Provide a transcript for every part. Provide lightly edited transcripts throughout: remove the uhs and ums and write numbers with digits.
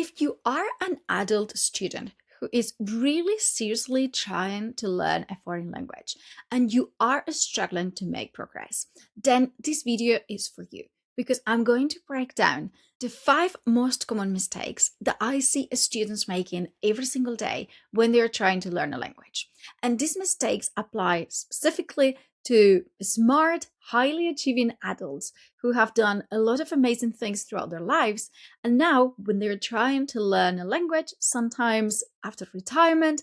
If you are an adult student who is really seriously trying to learn a foreign language and you are struggling to make progress, then this video is for you because I'm going to break down the 5 most common mistakes that I see students making every single day when they're trying to learn a language. And these mistakes apply specifically to smart, highly achieving adults who have done a lot of amazing things throughout their lives. And now, when they're trying to learn a language, sometimes after retirement,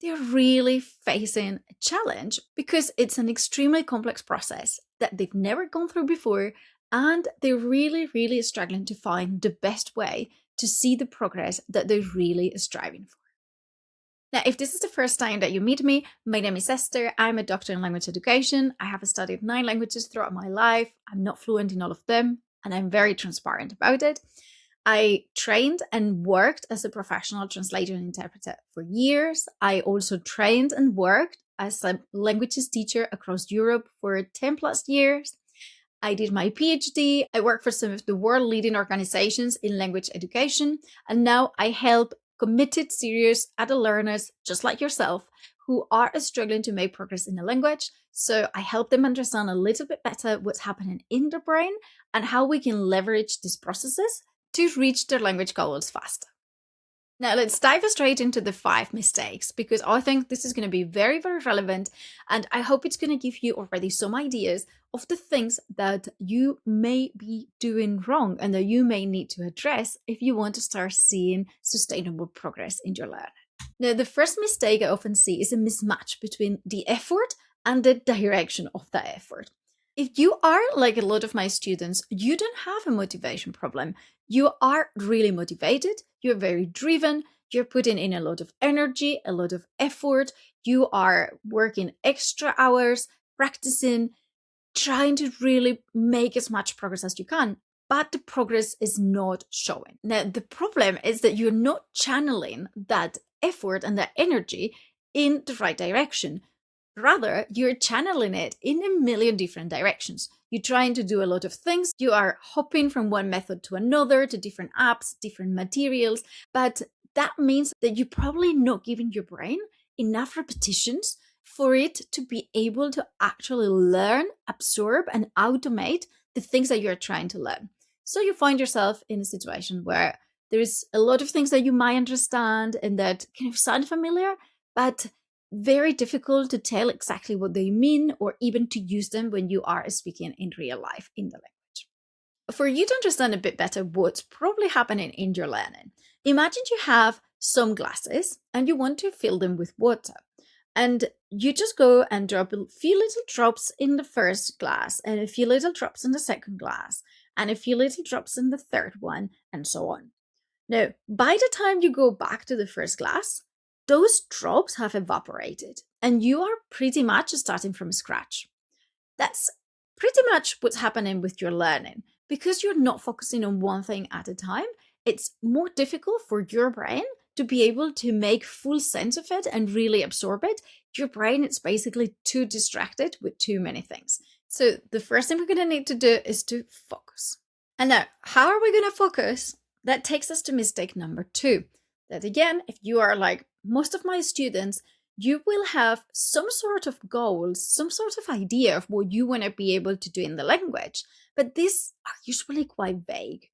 they're really facing a challenge because it's an extremely complex process that they've never gone through before. And they're really struggling to find the best way to see the progress that they're really striving for. Now, if this is the first time that you meet me, my name is Esther. I'm a doctor in language education. I have studied 9 languages throughout my life. I'm not fluent in all of them, and I'm very transparent about it. I trained and worked as a professional translator and interpreter for years. I also trained and worked as a languages teacher across Europe for 10 plus years. I did my PhD. I work for some of the world leading organizations in language education, and now I help committed, serious adult learners just like yourself who are struggling to make progress in the language. So I help them understand a little bit better what's happening in their brain and how we can leverage these processes to reach their language goals faster. Now let's dive straight into the 5 mistakes because I think this is going to be very relevant, and I hope it's going to give you already some ideas of the things that you may be doing wrong and that you may need to address if you want to start seeing sustainable progress in your learning. Now, the first mistake I often see is a mismatch between the effort and the direction of the effort. If you are like a lot of my students, you don't have a motivation problem. You are really motivated, you're very driven, you're putting in a lot of energy, a lot of effort, you are working extra hours, practicing, trying to really make as much progress as you can, but the progress is not showing. Now, the problem is that you're not channeling that effort and that energy in the right direction. Rather, you're channeling it in a million different directions. You're trying to do a lot of things. You are hopping from one method to another, to different apps, different materials. But that means that you're probably not giving your brain enough repetitions for it to be able to actually learn, absorb, and automate the things that you're trying to learn. So you find yourself in a situation where there's a lot of things that you might understand and that kind of sound familiar, but very difficult to tell exactly what they mean or even to use them when you are speaking in real life in the language. For you to understand a bit better what's probably happening in your learning, imagine you have some glasses and you want to fill them with water. And you just go and drop a few little drops in the first glass and a few little drops in the second glass and a few little drops in the third one and so on. Now, by the time you go back to the first glass, those drops have evaporated and you are pretty much starting from scratch. That's pretty much what's happening with your learning. Because you're not focusing on one thing at a time, it's more difficult for your brain to be able to make full sense of it and really absorb it. Your brain is basically too distracted with too many things. So the first thing we're going to need to do is to focus. And now, how are we going to focus? That takes us to mistake number 2. That again, if you are like most of my students, you will have some sort of goals, some sort of idea of what you want to be able to do in the language, but these are usually quite vague.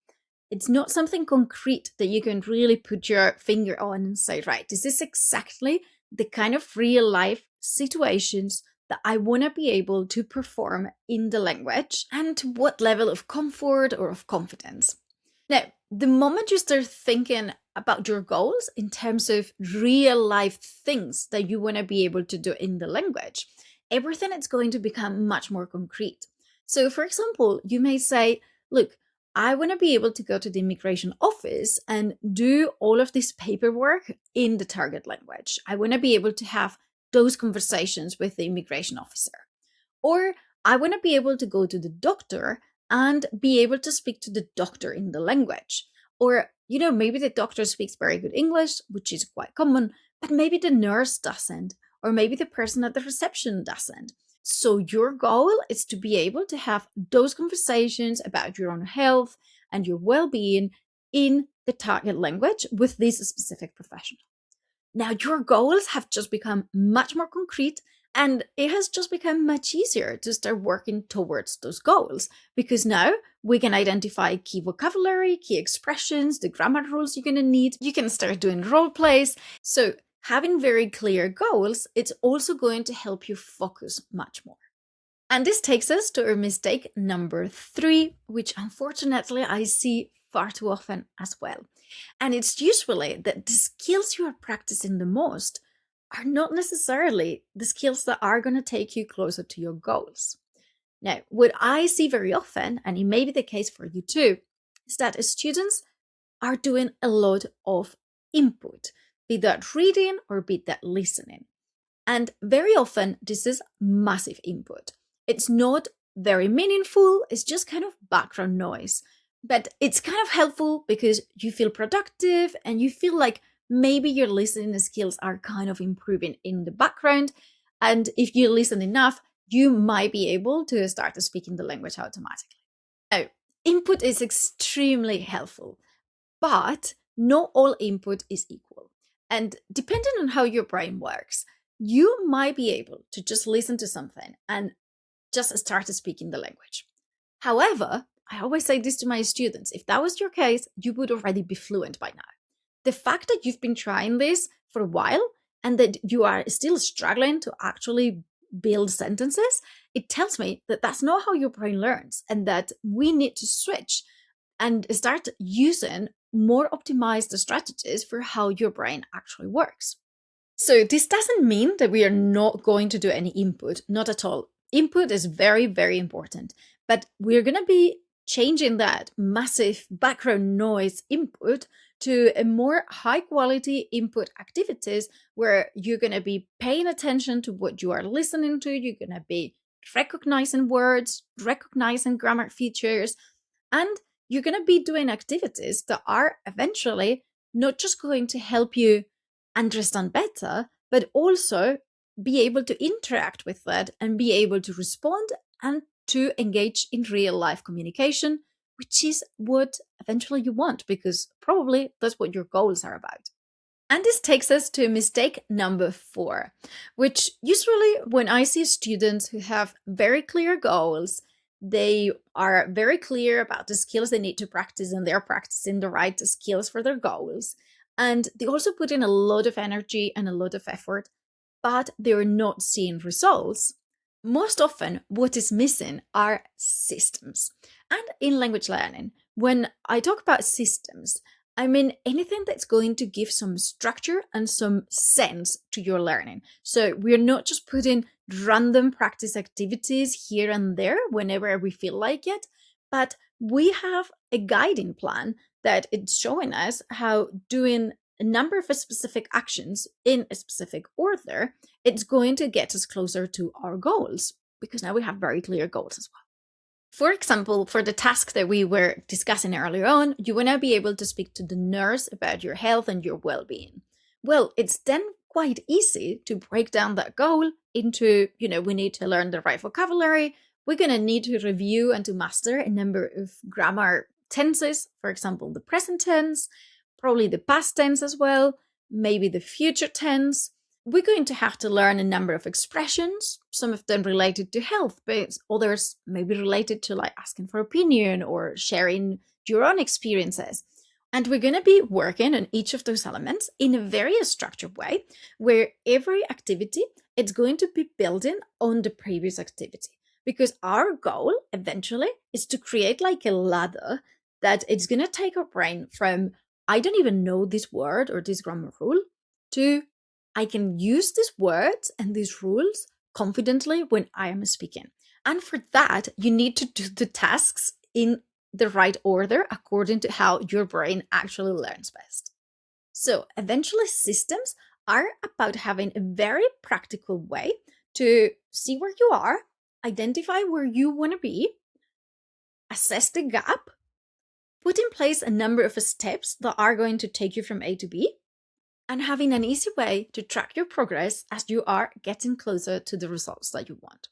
It's not something concrete that you can really put your finger on and say, right, this is exactly the kind of real life situations that I want to be able to perform in the language and to what level of comfort or of confidence. Now, the moment you start thinking about your goals in terms of real life things that you want to be able to do in the language, everything is going to become much more concrete. So, for example, you may say, look, I want to be able to go to the immigration office and do all of this paperwork in the target language. I want to be able to have those conversations with the immigration officer. Or I want to be able to go to the doctor and be able to speak to the doctor in the language. Or, maybe the doctor speaks very good English, which is quite common, but maybe the nurse doesn't, or maybe the person at the reception doesn't. So your goal is to be able to have those conversations about your own health and your well-being in the target language with this specific professional. Now, your goals have just become much more concrete, and it has just become much easier to start working towards those goals because now we can identify key vocabulary, key expressions, the grammar rules you're going to need. You can start doing role plays. So, having very clear goals, it's also going to help you focus much more. And this takes us to our mistake number 3, which unfortunately I see far too often as well. And it's usually that the skills you are practicing the most are not necessarily the skills that are going to take you closer to your goals. Now, what I see very often, and it may be the case for you too, is that students are doing a lot of input, be that reading or be that listening. And very often, this is massive input. It's not very meaningful, it's just kind of background noise. But it's kind of helpful because you feel productive and you feel like maybe your listening skills are kind of improving in the background. And if you listen enough, you might be able to start speaking the language automatically. Now, input is extremely helpful, but not all input is equal. And depending on how your brain works, you might be able to just listen to something and just start speaking the language. However, I always say this to my students, if that was your case, you would already be fluent by now. The fact that you've been trying this for a while and that you are still struggling to actually build sentences, it tells me that that's not how your brain learns and that we need to switch and start using more optimized strategies for how your brain actually works. So this doesn't mean that we are not going to do any input, not at all. Input is very, very important, but we're going to be changing that massive background noise input to a more high quality input activities where you're going to be paying attention to what you are listening to. You're going to be recognizing words, recognizing grammar features, and you're going to be doing activities that are eventually not just going to help you understand better, but also be able to interact with that and be able to respond and to engage in real life communication, which is what eventually you want, because probably that's what your goals are about. And this takes us to mistake number 4, which usually when I see students who have very clear goals, they are very clear about the skills they need to practice and they're practicing the right skills for their goals. And they also put in a lot of energy and a lot of effort, but they're not seeing results. Most often, what is missing are systems. And in language learning, when I talk about systems, I mean anything that's going to give some structure and some sense to your learning. So we're not just putting random practice activities here and there whenever we feel like it, but we have a guiding plan that it's showing us how doing a number of specific actions in a specific order, it's going to get us closer to our goals because now we have very clear goals as well. For example, for the task that we were discussing earlier on, you will now be able to speak to the nurse about your health and your well-being. Well, it's then quite easy to break down that goal into, we need to learn the right vocabulary. We're going to need to review and to master a number of grammar tenses, for example, the present tense, probably the past tense as well, maybe the future tense. We're going to have to learn a number of expressions, some of them related to health, but others maybe related to like asking for opinion or sharing your own experiences. And we're going to be working on each of those elements in a very structured way, where every activity, it's going to be building on the previous activity. Because our goal eventually is to create like a ladder that it's going to take our brain from, I don't even know this word or this grammar rule, to I can use these words and these rules confidently when I am speaking. And for that, you need to do the tasks in the right order according to how your brain actually learns best. So eventually systems are about having a very practical way to see where you are, identify where you want to be, assess the gap, put in place a number of steps that are going to take you from A to B, and having an easy way to track your progress as you are getting closer to the results that you want.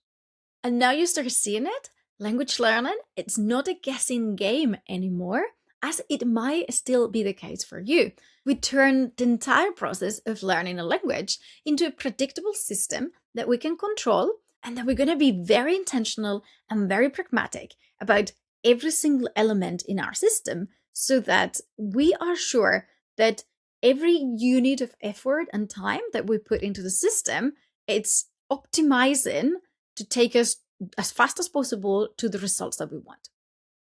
And now you start seeing it. Language learning, it's not a guessing game anymore. as it might still be the case for you. We turn the entire process of learning a language into a predictable system that we can control, and that we're going to be very intentional and very pragmatic about every single element in our system, so that we are sure that every unit of effort and time that we put into the system, it's optimizing to take us as fast as possible to the results that we want.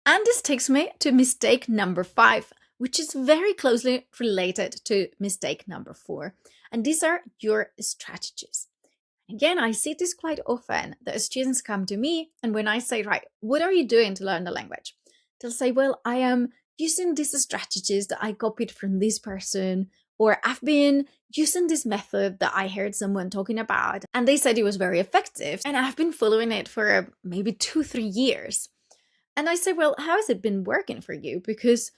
And this takes me to mistake number 5, which is very closely related to mistake number 4. And these are your strategies. Again, I see this quite often, that students come to me, and when I say, right, what are you doing to learn the language? They'll say, well, I am using these strategies that I copied from this person, or I've been using this method that I heard someone talking about, and they said it was very effective, and I've been following it for maybe 2-3 years. And I say, well, how has it been working for you? Because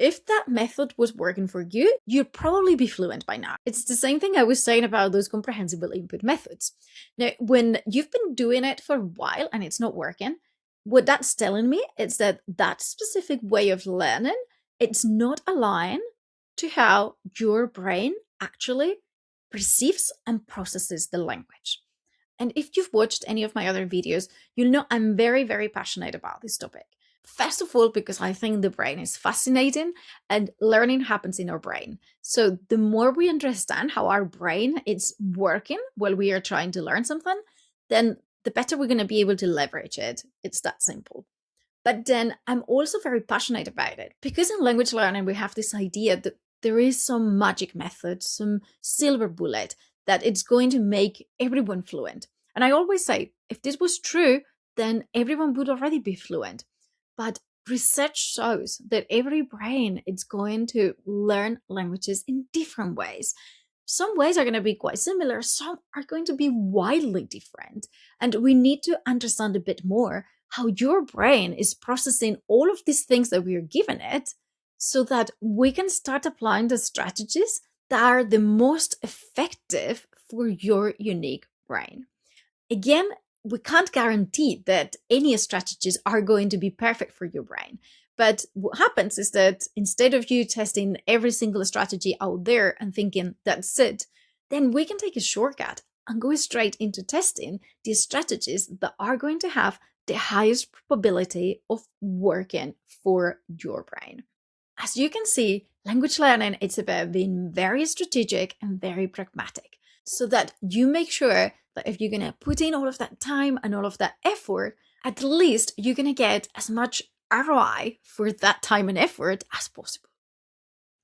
if that method was working for you, you'd probably be fluent by now. It's the same thing I was saying about those comprehensible input methods. Now, when you've been doing it for a while and it's not working, what that's telling me is that that specific way of learning, it's not aligned to how your brain actually perceives and processes the language. And if you've watched any of my other videos, you'll know I'm very, very passionate about this topic. First of all, because I think the brain is fascinating and learning happens in our brain. So the more we understand how our brain is working while we are trying to learn something, then the better we're going to be able to leverage it. It's that simple. But then I'm also very passionate about it because in language learning, we have this idea that there is some magic method, some silver bullet that it's going to make everyone fluent. And I always say, if this was true, then everyone would already be fluent. But research shows that every brain is going to learn languages in different ways. Some ways are going to be quite similar, some are going to be wildly different. And we need to understand a bit more how your brain is processing all of these things that we are giving it, so that we can start applying the strategies that are the most effective for your unique brain. Again, we can't guarantee that any strategies are going to be perfect for your brain. But what happens is that instead of you testing every single strategy out there and thinking that's it, then we can take a shortcut and go straight into testing the strategies that are going to have the highest probability of working for your brain. As you can see, language learning is about being very strategic and very pragmatic, so that you make sure that if you're going to put in all of that time and all of that effort, at least you're going to get as much ROI for that time and effort as possible.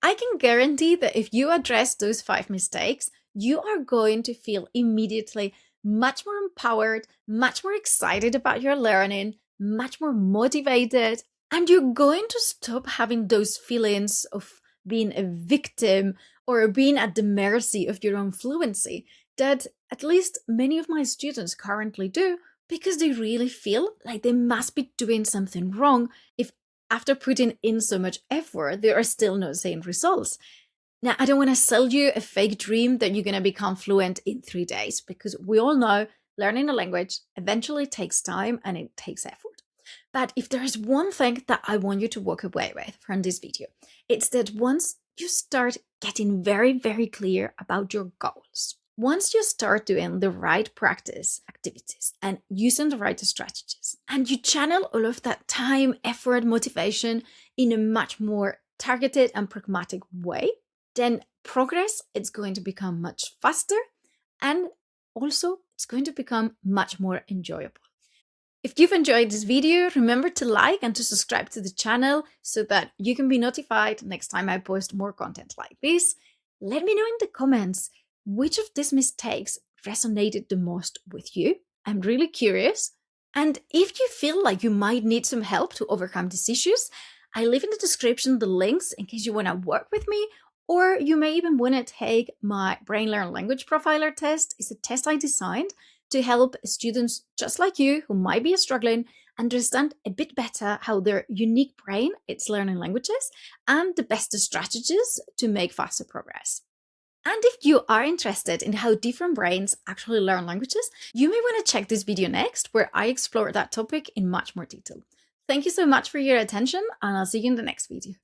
I can guarantee that if you address those 5 mistakes, you are going to feel immediately much more empowered, much more excited about your learning, much more motivated, and you're going to stop having those feelings of being a victim or being at the mercy of your own fluency that at least many of my students currently do, because they really feel like they must be doing something wrong if after putting in so much effort, they are still not seeing results. Now, I don't want to sell you a fake dream that you're going to become fluent in 3 days, because we all know learning a language eventually takes time and it takes effort. But if there is one thing that I want you to walk away with from this video, it's that once you start getting very, very clear about your goals, once you start doing the right practice activities and using the right strategies, and you channel all of that time, effort, motivation in a much more targeted and pragmatic way, then progress is going to become much faster, and also it's going to become much more enjoyable. If you've enjoyed this video, remember to like and to subscribe to the channel so that you can be notified next time I post more content like this. Let me know in the comments which of these mistakes resonated the most with you. I'm really curious. And if you feel like you might need some help to overcome these issues, I leave in the description the links in case you want to work with me, or you may even want to take my Brain Learn Language Profiler test. It's a test I designed to help students just like you who might be struggling understand a bit better how their unique brain is learning languages and the best strategies to make faster progress. And if you are interested in how different brains actually learn languages, you may want to check this video next, where I explore that topic in much more detail. Thank you so much for your attention, and I'll see you in the next video.